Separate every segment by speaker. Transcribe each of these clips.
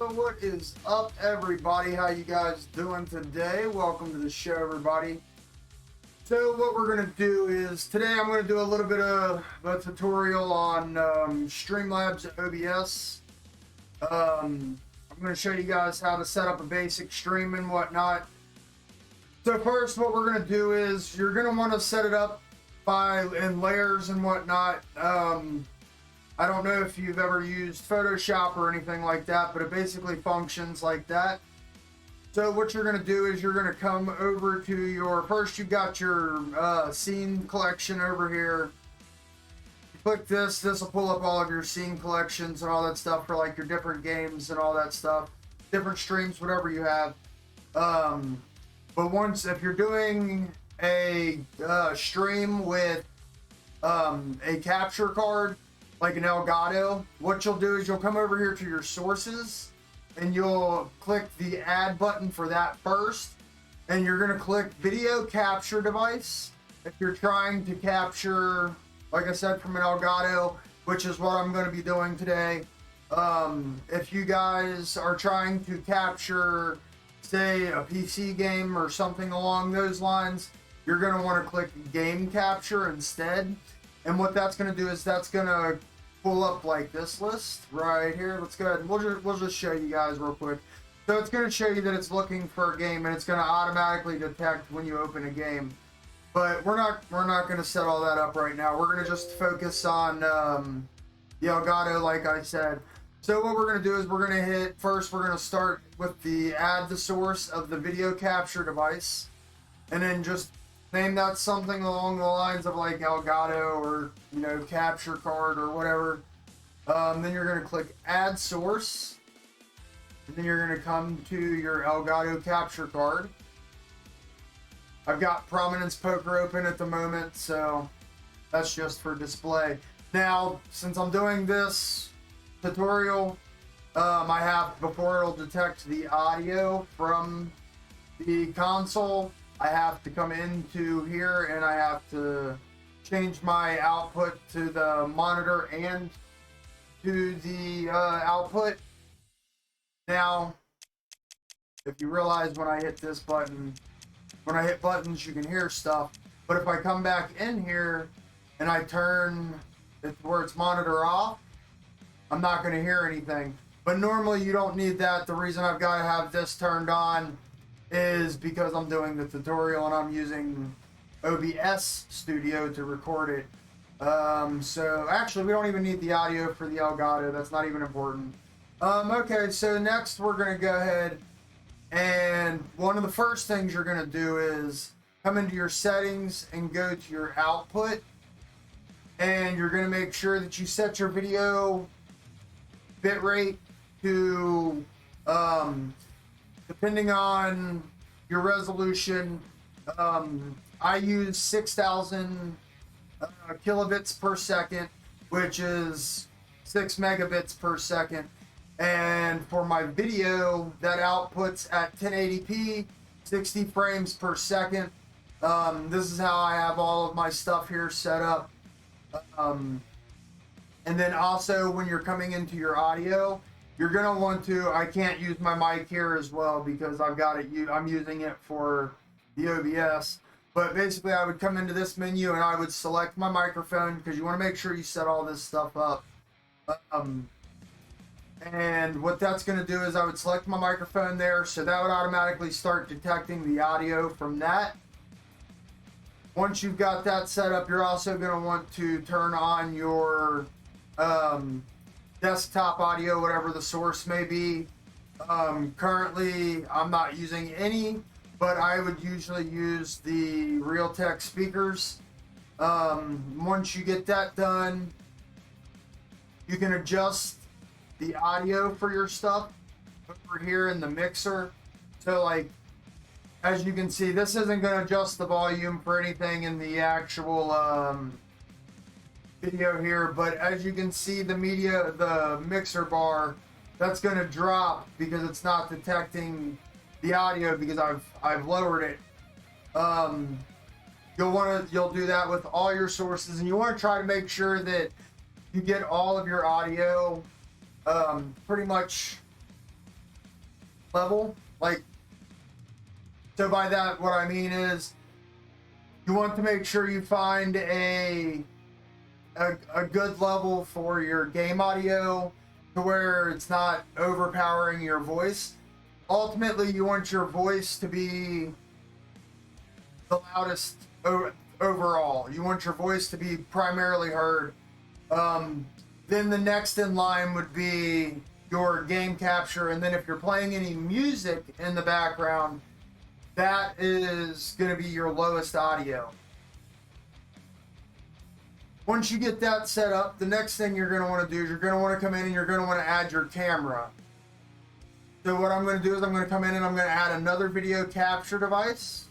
Speaker 1: So what is up, everybody? How you guys doing today? Welcome to the show, everybody. So what we're going to do is, today I'm going to do a little bit of a tutorial on Streamlabs OBS. I'm going to show you guys how to set up a basic stream and whatnot. So first, what we're going to do is, you're going to want to set it up in layers and whatnot. I don't know if you've ever used Photoshop or anything like that, but it basically functions like that. So what you're going to do is you're going to come over to your, first you've got your scene collection over here. You click this will pull up all of your scene collections and all that stuff for like your different games and all that stuff. Different streams, whatever you have. But once, if you're doing a stream with a capture card, like an Elgato, what you'll do is you'll come over here to your sources and you'll click the add button for that first, and you're going to click video capture device if you're trying to capture, like I said, from an Elgato, which is what I'm going to be doing today. If you guys are trying to capture, say, a PC game or something along those lines, you're going to want to click game capture instead. And what that's going to do is that's going to pull up like this list right here. Let's go ahead and we'll just show you guys real quick. So it's going to show you that it's looking for a game, and it's going to automatically detect when you open a game. But we're not going to set all that up right now. We're going to just focus on the Elgato, like I said. So what we're going to do is we're going to hit, first we're going to start with the add the source of the video capture device, and then just name that something along the lines of like Elgato or, you know, capture card or whatever. Then you're going to click add source, and then you're going to come to your Elgato capture card. I've got Prominence Poker open at the moment, so that's just for display. Now, since I'm doing this tutorial, I have, before it'll detect the audio from the console, I have to come into here and I have to change my output to the monitor and to the output. Now, if you realize when I hit this button, when I hit buttons, you can hear stuff. But if I come back in here and I turn it where it's monitor off, I'm not going to hear anything. But normally you don't need that. The reason I've got to have this turned on is because I'm doing the tutorial and I'm using OBS Studio to record it. So actually we don't even need the audio for the Elgato. That's not even important. Okay, so next we're going to go ahead, and one of the first things you're going to do is come into your settings and go to your output, and you're going to make sure that you set your video bitrate to depending on your resolution. I use 6,000 kilobits per second, which is 6 megabits per second. And for my video, that outputs at 1080p, 60 frames per second. This is how I have all of my stuff here set up. And then also when you're coming into your audio, you're going to want to, I can't use my mic here as well because I've got it, I'm using it for the OBS. But basically I would come into this menu and I would select my microphone, because you want to make sure you set all this stuff up. And what that's going to do is I would select my microphone there, so that would automatically start detecting the audio from that. Once you've got that set up, you're also going to want to turn on your desktop audio, whatever the source may be. Currently, I'm not using any, but I would usually use the Realtek speakers. Once you get that done, you can adjust the audio for your stuff over here in the mixer. So, like, as you can see, this isn't going to adjust the volume for anything in the actual video here, but as you can see, the mixer bar, that's going to drop because it's not detecting the audio because I've lowered it. You'll do that with all your sources, and you want to try to make sure that you get all of your audio pretty much level. Like, so by that, what I mean is you want to make sure you find a good level for your game audio to where it's not overpowering your voice. Ultimately, you want your voice to be the loudest overall. You want your voice to be primarily heard. Then the next in line would be your game capture, and then if you're playing any music in the background, that is going to be your lowest audio. Once you get that set up, the next thing you're going to want to do is you're going to want to come in and you're going to want to add your camera. So what I'm going to do is I'm going to come in and I'm going to add another video capture device.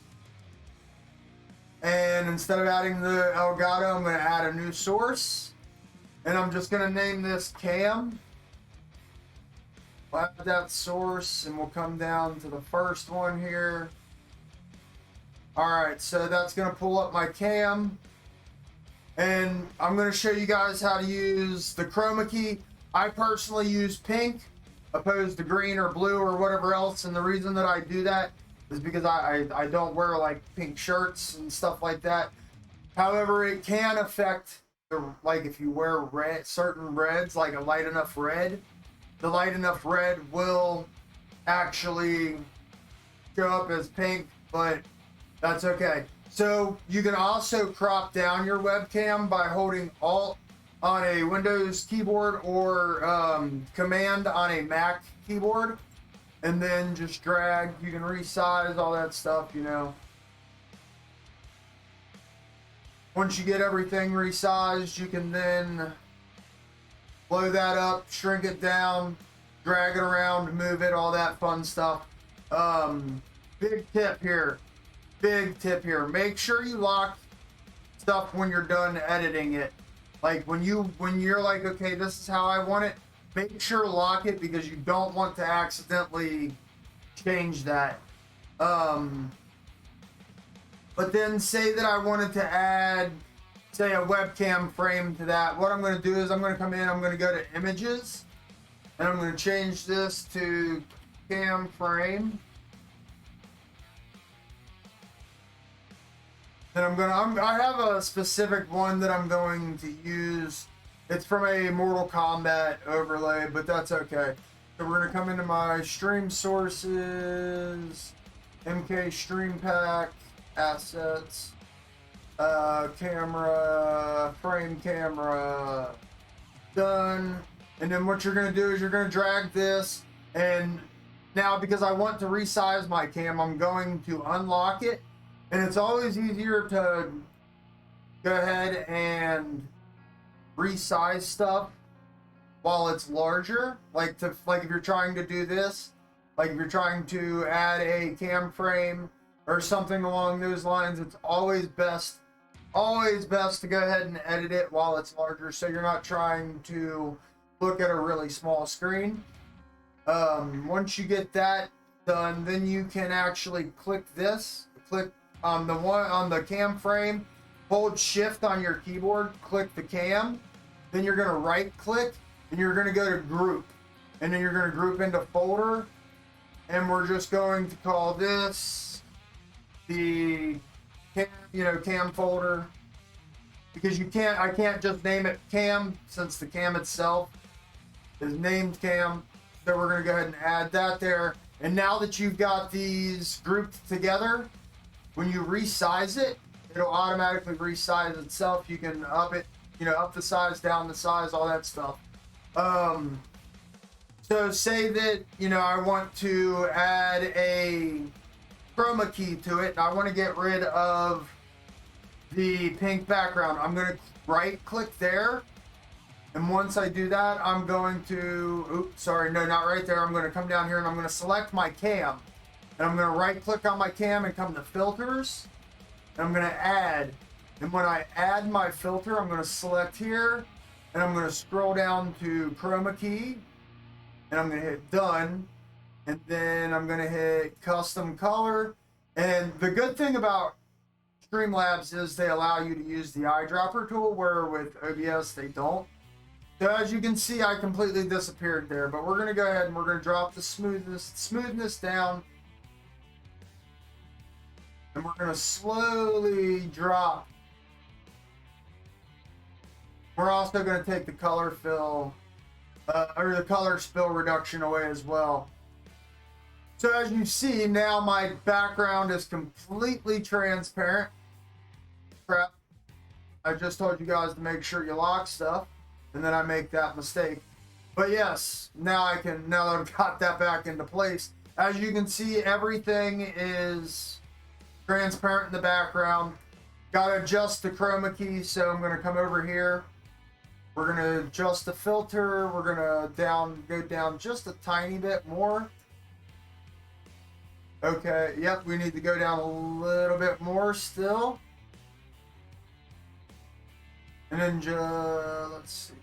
Speaker 1: And instead of adding the Elgato, I'm going to add a new source. And I'm just going to name this Cam. We'll add that source and we'll come down to the first one here. Alright, so that's going to pull up my cam. And I'm going to show you guys how to use the Chroma Key. I personally use pink opposed to green or blue or whatever else. And the reason that I do that is because I don't wear like pink shirts and stuff like that. However, it can affect, like if you wear certain reds, like a light enough red, the light enough red will actually show up as pink, but that's okay. So you can also crop down your webcam by holding Alt on a Windows keyboard or Command on a Mac keyboard, and then just drag. You can resize all that stuff, you know. Once you get everything resized, you can then blow that up, shrink it down, drag it around, move it, all that fun stuff. Big tip here. Make sure you lock stuff when you're done editing it. Like when you're like, okay, this is how I want it, make sure to lock it because you don't want to accidentally change that. But then say that I wanted to add, say, a webcam frame to that. What I'm going to do is I'm going to come in, I'm going to go to images, and I'm going to change this to cam frame. And I have a specific one that I'm going to use. It's from a Mortal Kombat overlay, but that's okay. So we're going to come into my stream sources, MK Stream Pack, assets, camera, frame camera, done. And then what you're going to do is you're going to drag this. And now because I want to resize my cam, I'm going to unlock it. And it's always easier to go ahead and resize stuff while it's larger. Like if you're trying to do this, like if you're trying to add a cam frame or something along those lines, it's always best to go ahead and edit it while it's larger, so you're not trying to look at a really small screen. Once you get that done, then you can actually click on the cam frame, hold shift on your keyboard, click the cam, then you're going to right click and you're going to go to group, and then you're going to group into folder, and we're just going to call this the cam folder, because I can't just name it cam since the cam itself is named cam. So we're going to go ahead and add that there. And now that you've got these grouped together, when you resize it, it'll automatically resize itself. You can up it, up the size, down the size, all that stuff. So say that, I want to add a Chroma Key to it, and I want to get rid of the pink background. I'm going to right click there. And once I do that, I'm going to, oops, sorry, no, not right there. I'm going to come down here and I'm going to select my cam. And I'm going to right click on my cam and come to filters. And I'm going to add. And when I add my filter, I'm going to select here. And I'm going to scroll down to Chroma Key. And I'm going to hit done. And then I'm going to hit custom color. And the good thing about Streamlabs is they allow you to use the eyedropper tool, where with OBS they don't. So as you can see, I completely disappeared there, but we're gonna go ahead and we're gonna drop the smoothness down, and we're gonna slowly drop. We're also gonna take the color fill, or the color spill reduction away as well. So as you see, now my background is completely transparent. Crap. I just told you guys to make sure you lock stuff, and then I make that mistake. But yes, now that I've got that back into place, as you can see, everything is transparent in the background. Gotta adjust the chroma key, so I'm gonna come over here. We're gonna adjust the filter. We're gonna go down just a tiny bit more. Okay, yep, we need to go down a little bit more still. And then let's see.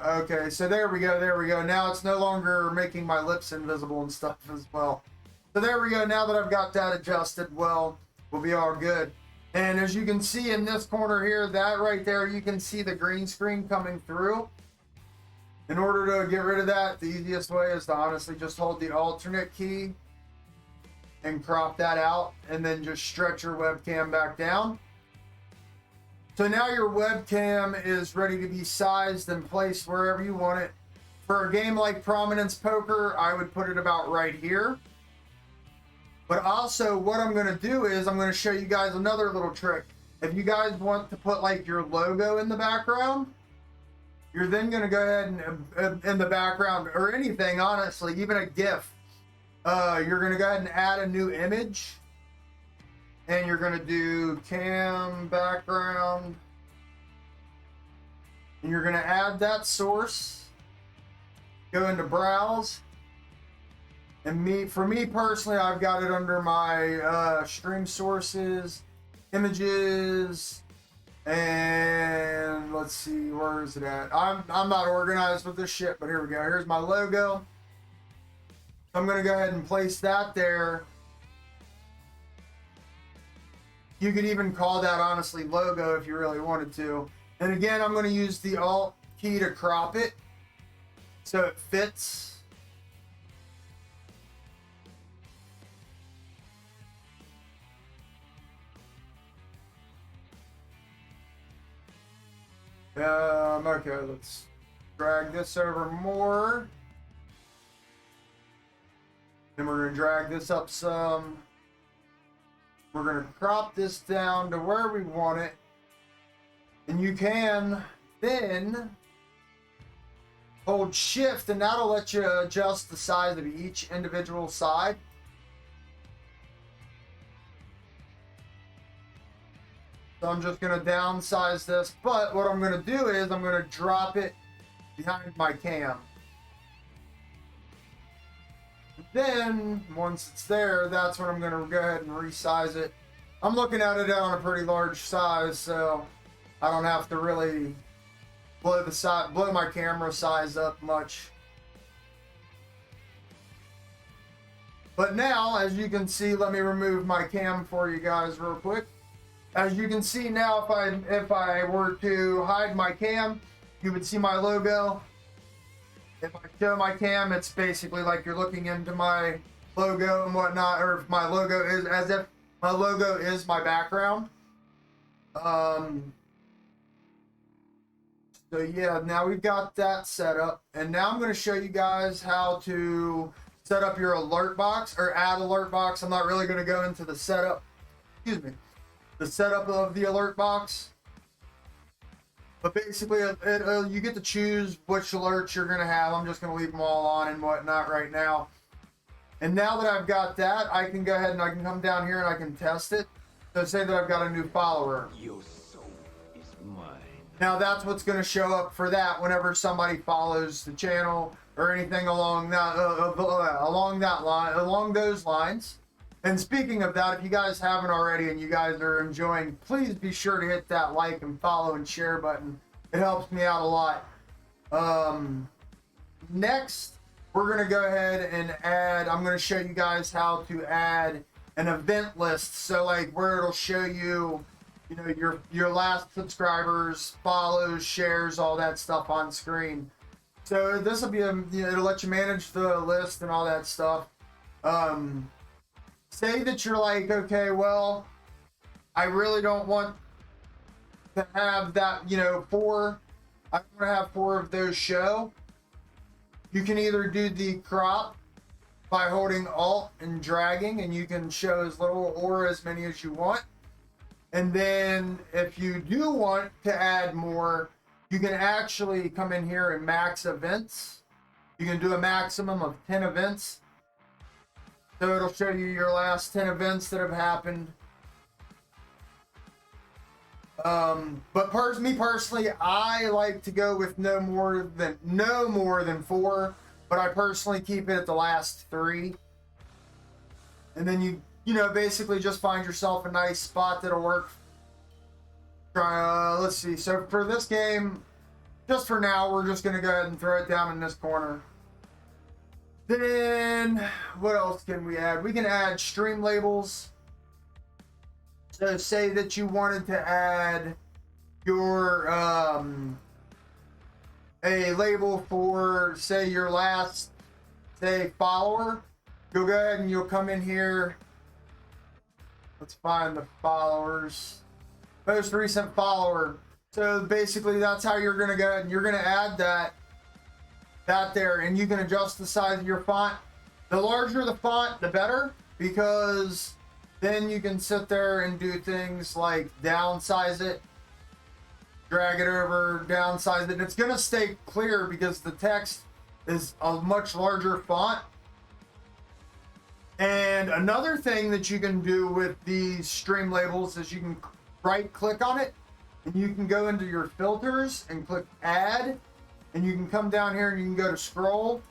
Speaker 1: Okay, so there we go. Now it's no longer making my lips invisible and stuff as well. So there we go. Now that I've got that adjusted, well, we'll be all good. And as you can see in this corner here, that right there, you can see the green screen coming through. In order to get rid of that, the easiest way is to honestly just hold the alternate key and crop that out, and then just stretch your webcam back down. So now your webcam is ready to be sized and placed wherever you want it. For a game like Prominence Poker, I would put it about right here. But also what I'm going to do is I'm going to show you guys another little trick. If you guys want to put like your logo in the background, you're then going to go ahead and in the background, or anything, honestly, even a GIF, you're going to go ahead and add a new image. And you're going to do cam background. And you're going to add that source. Go into browse. And for me personally, I've got it under my stream sources, images, and let's see, where is it at? I'm not organized with this shit, but here we go. Here's my logo. I'm going to go ahead and place that there. You could even call that, honestly, logo if you really wanted to. And again, I'm going to use the Alt key to crop it so it fits. Okay, let's drag this over more. Then we're going to drag this up some. We're going to crop this down to where we want it. And you can then hold shift, and that'll let you adjust the size of each individual side. So I'm just going to downsize this, but what I'm going to do is I'm going to drop it behind my cam. Then once it's there, that's when I'm going to go ahead and resize it. I'm looking at it on a pretty large size, so I don't have to really blow my camera size up much. But now, as you can see, let me remove my cam for you guys real quick. As you can see now, if I were to hide my cam, you would see my logo. If I show my cam, it's basically like you're looking into my logo and whatnot, or if my logo is, as if my logo is my background. So yeah, now we've got that set up, and now I'm going to show you guys how to set up your alert box, or add alert box. I'm not really going to go into the setup, the setup of the alert box. But basically, you get to choose which alerts you're going to have. I'm just going to leave them all on and whatnot right now. And now that I've got that, I can go ahead and I can come down here and I can test it. So say that I've got a new follower. Your soul is mine. Now that's what's going to show up for that whenever somebody follows the channel or anything along those lines. And speaking of that, if you guys haven't already and you guys are enjoying, please be sure to hit that like and follow and share button. It helps me out a lot. Next, we're going to go ahead and I'm going to show you guys how to add an event list. So like where it'll show you, you know, your last subscribers, follows, shares, all that stuff on screen. So this will be it'll let you manage the list and all that stuff. Say that you're like, okay, well, I really don't want to have that, you know, I want to have 4 of those show. You can either do the crop by holding Alt and dragging, and you can show as little or as many as you want. And then if you do want to add more, you can actually come in here and max events. You can do a maximum of 10 events. So it'll show you your last 10 events that have happened. But me personally, I like to go with no more than 4. But I personally keep it at the last 3. And then you know, basically just find yourself a nice spot that'll work. Let's see. So for this game, just for now, we're just going to go ahead and throw it down in this corner. Then, what else can we add? We can add stream labels. So say that you wanted to add your, a label for, say, your last, say, follower. You'll go ahead and you'll come in here. Let's find the followers. Most recent follower. So basically that's how you're going to go ahead and you're going to add that there, and you can adjust the size of your font. The larger the font, the better, because then you can sit there and do things like downsize it, drag it over, downsize it. It's going to stay clear because the text is a much larger font. And another thing that you can do with these stream labels is you can right click on it and you can go into your filters and click add, and you can come down here and you can go to scroll,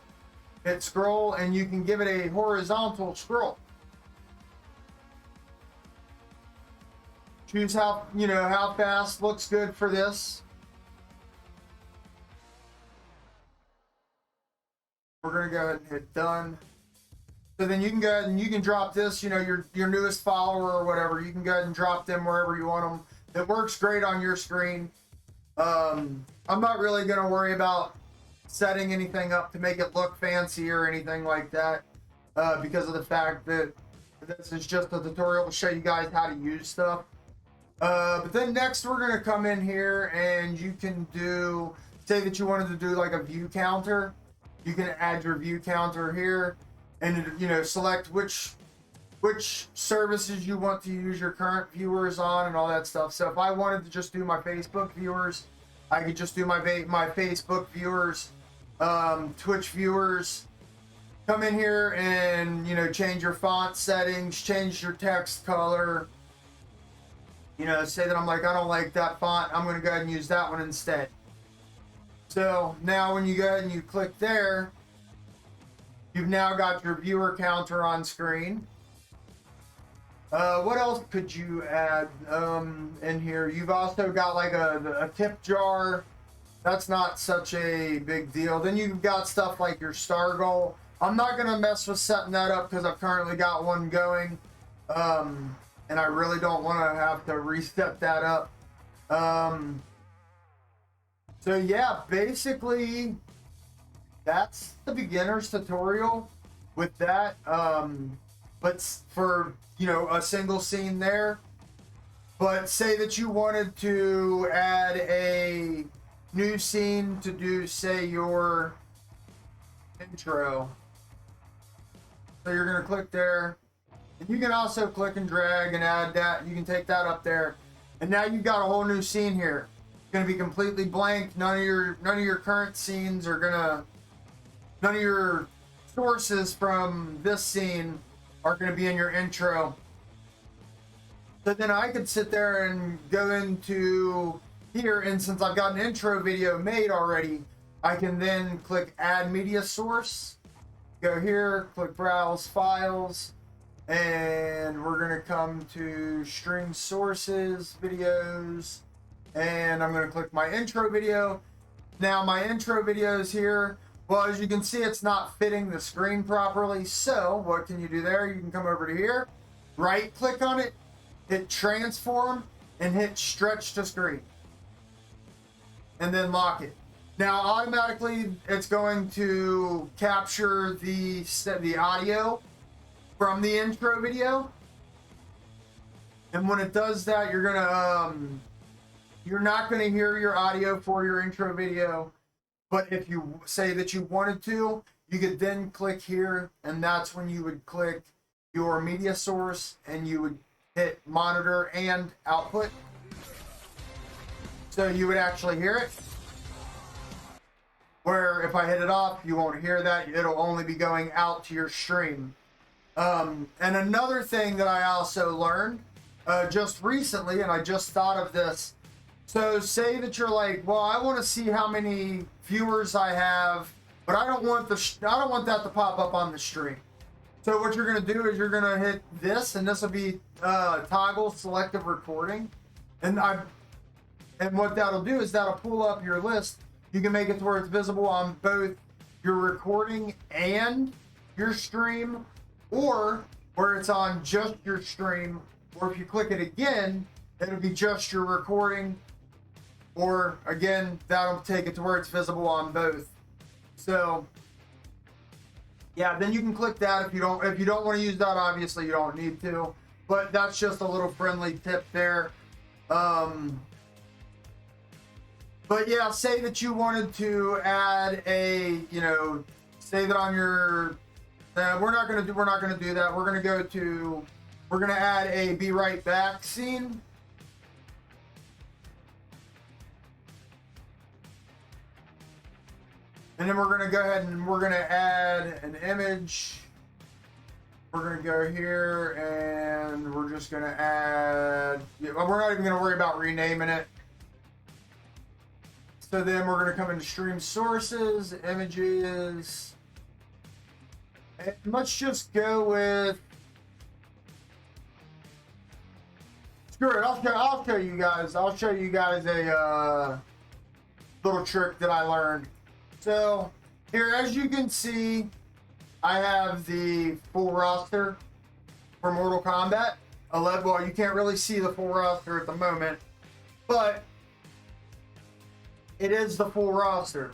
Speaker 1: hit scroll, and you can give it a horizontal scroll. Choose how fast looks good for this. We're gonna go ahead and hit done. So then you can go ahead and you can drop this, you know, your newest follower or whatever. You can go ahead and drop them wherever you want them. It works great on your screen. I'm not really gonna worry about setting anything up to make it look fancy or anything like that, because of the fact that this is just a tutorial to show you guys how to use stuff. But then next we're gonna come in here and you can do, say that you wanted to do like a view counter. You can add your view counter here, and you know, select which services you want to use your current viewers on and all that stuff. So if I wanted to just do my Facebook viewers, I could just do my Facebook viewers, Twitch viewers. Come in here and, you know, change your font settings, change your text color. You know, say that I'm like, I don't like that font, I'm going to go ahead and use that one instead. So now when you go ahead and you click there, you've now got your viewer counter on screen. What else could you add in here? You've also got like a tip jar. That's not such a big deal. Then you've got stuff like your star goal. I'm not going to mess with setting that up because I've currently got one going. And I really don't want to have to reset that up. So yeah, basically that's the beginner's tutorial with that. But for, you know, a single scene there. But say that you wanted to add a new scene to do, say, your intro. So you're going to click there. And you can also click and drag and add that. You can take that up there. And now you've got a whole new scene here. It's going to be completely blank. None of your current scenes are going to, none of your sources from this scene are going to be in your intro. So then I could sit there and go into here, and since I've got an intro video made already, I can then click add media source, go here, click browse files, and we're going to come to stream sources, videos, and I'm going to click my intro video. Now my intro video is here. Well, as you can see, it's not fitting the screen properly. So what can you do there? You can come over to here, right click on it, hit transform, and hit stretch to screen. And then lock it. Now automatically it's going to capture the audio from the intro video. And when it does that, you're not gonna hear your audio for your intro video. But if you say that you wanted to, you could then click here, and that's when you would click your media source and you would hit monitor and output. So you would actually hear it. Where if I hit it off, you won't hear that. It'll only be going out to your stream. And another thing that I also learned just recently, and I just thought of this. So say that you're like, well, I want to see how many viewers I have, but I don't want that to pop up on the stream. So what you're going to do is you're going to hit this, and this will be toggle selective recording. And what that'll do is that'll pull up your list. You can make it to where it's visible on both your recording and your stream, or where it's on just your stream, or if you click it again, it'll be just your recording, or again, that'll take it to where it's visible on both. So yeah, then you can click that if you don't want to use that. Obviously, you don't need to, but that's just a little friendly tip there. But yeah, say that you wanted to add a, say that on your, we're not gonna do that. We're gonna add a be right back scene. And then we're gonna go ahead and we're gonna add an image. We're gonna go here and we're just gonna add, we're not even gonna worry about renaming it. So then we're going to come into stream sources, images. And let's just go with, screw it, I'll show you guys. I'll show you guys a little trick that I learned. So here, as you can see, I have the full roster for Mortal Kombat 11. Well, you can't really see the full roster at the moment, but it is the full roster.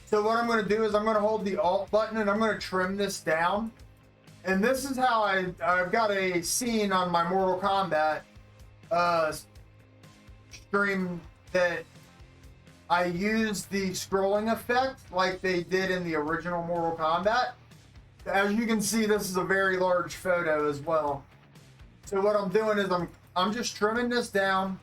Speaker 1: So what I'm going to do is I'm going to hold the Alt button and I'm going to trim this down. And this is how I've got a scene on my Mortal Kombat stream that I used the scrolling effect like they did in the original Mortal Kombat. As you can see, this is a very large photo as well. So what I'm doing is I'm just trimming this down.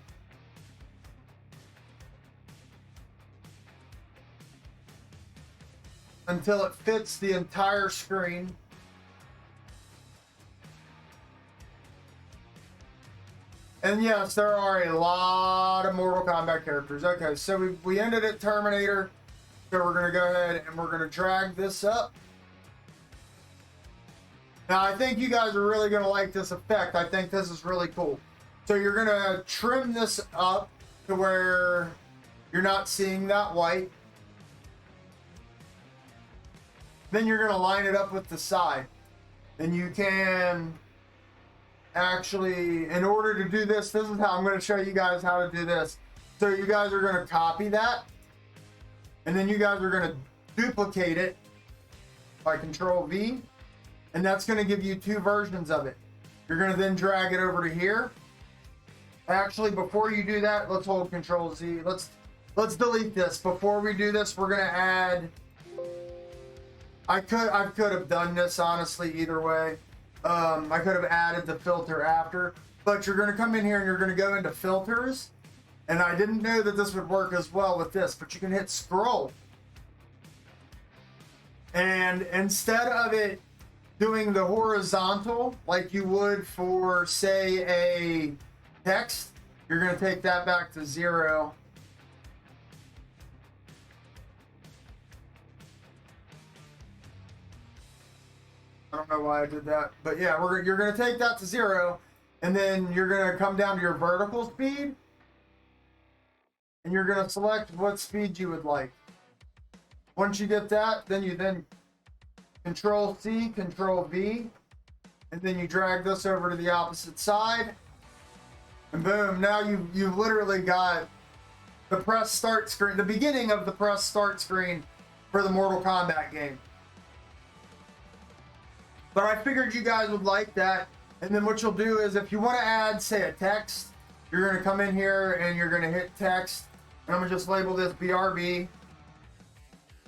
Speaker 1: Until it fits the entire screen. And yes, there are a lot of Mortal Kombat characters. Okay, so we ended at Terminator. So we're going to go ahead and we're going to drag this up. Now, I think you guys are really going to like this effect. I think this is really cool. So you're going to trim this up to where you're not seeing that white. Then you're going to line it up with the side. And you can actually, in order to do this, this is how I'm going to show you guys how to do this. So you guys are going to copy that. And then you guys are going to duplicate it by Control V. And that's going to give you two versions of it. You're going to then drag it over to here. Actually, before you do that, let's hold Control Z. Let's delete this. Before we do this, we're going to add, I could have done this honestly either way. I could have added the filter after, but you're going to come in here and you're going to go into filters. And I didn't know that this would work as well with this, but you can hit scroll. And instead of it doing the horizontal like you would for, say, a text, you're going to take that back to 0. I don't know why I did that, but yeah, you're going to take that to 0, and then you're going to come down to your vertical speed, and you're going to select what speed you would like. Once you get that, then you Control C, Control V, and then you drag this over to the opposite side, And boom, now you've literally got the press start screen, the beginning of the press start screen for the Mortal Kombat game. But I figured you guys would like that. And then what you'll do is if you want to add, say, a text, you're going to come in here and you're going to hit text. And I'm going to just label this BRB.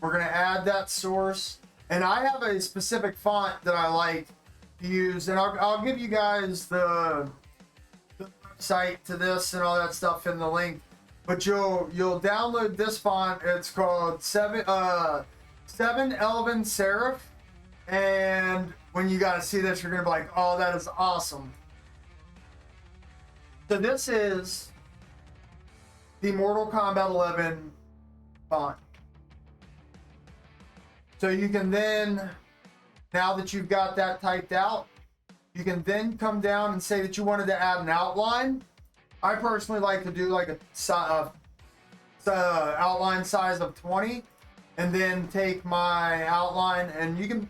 Speaker 1: We're going to add that source. And I have a specific font that I like to use. And I'll give you guys the website to this and all that stuff in the link. But you'll download this font. It's called 711 Serif. And when you guys see this, you're going to be like, oh, that is awesome. So this is the Mortal Kombat 11 font. So you can then, now that you've got that typed out, you can then come down and say that you wanted to add an outline. I personally like to do like a outline size of 20, and then take my outline, and you can,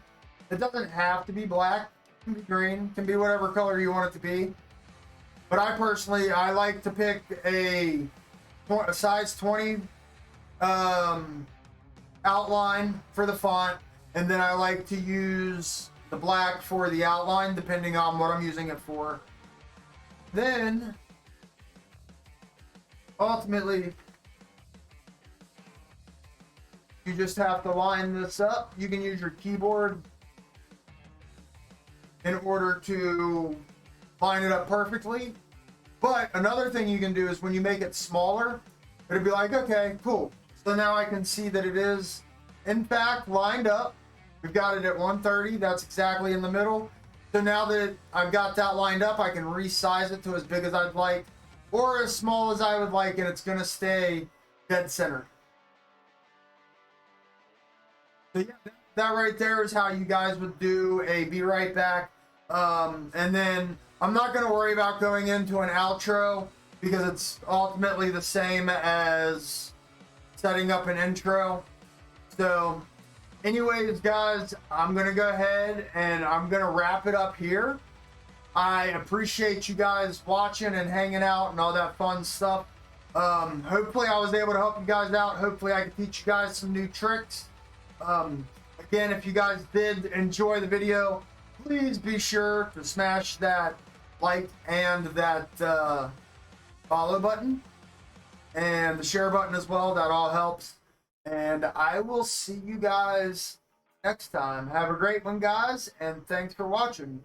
Speaker 1: it doesn't have to be black, it can be green, it can be whatever color you want it to be. But I personally, I like to pick a size 20 outline for the font, and then I like to use the black for the outline depending on what I'm using it for. Then ultimately you just have to line this up. You can use your keyboard in order to line it up perfectly. But another thing you can do is when you make it smaller, it'll be like, okay, cool. So now I can see that it is, in fact, lined up. We've got it at 130. That's exactly in the middle. So now that I've got that lined up, I can resize it to as big as I'd like or as small as I would like, and it's going to stay dead center. So yeah, that right there is how you guys would do a Be Right Back. And then I'm not going to worry about going into an outro because it's ultimately the same as setting up an intro. So anyways, guys, I'm going to go ahead and I'm going to wrap it up here. I appreciate you guys watching and hanging out and all that fun stuff. Hopefully I was able to help you guys out. Hopefully I could teach you guys some new tricks. Again, if you guys did enjoy the video, please be sure to smash that like and that follow button and the share button as well. That all helps. And I will see you guys next time. Have a great one, guys, and thanks for watching.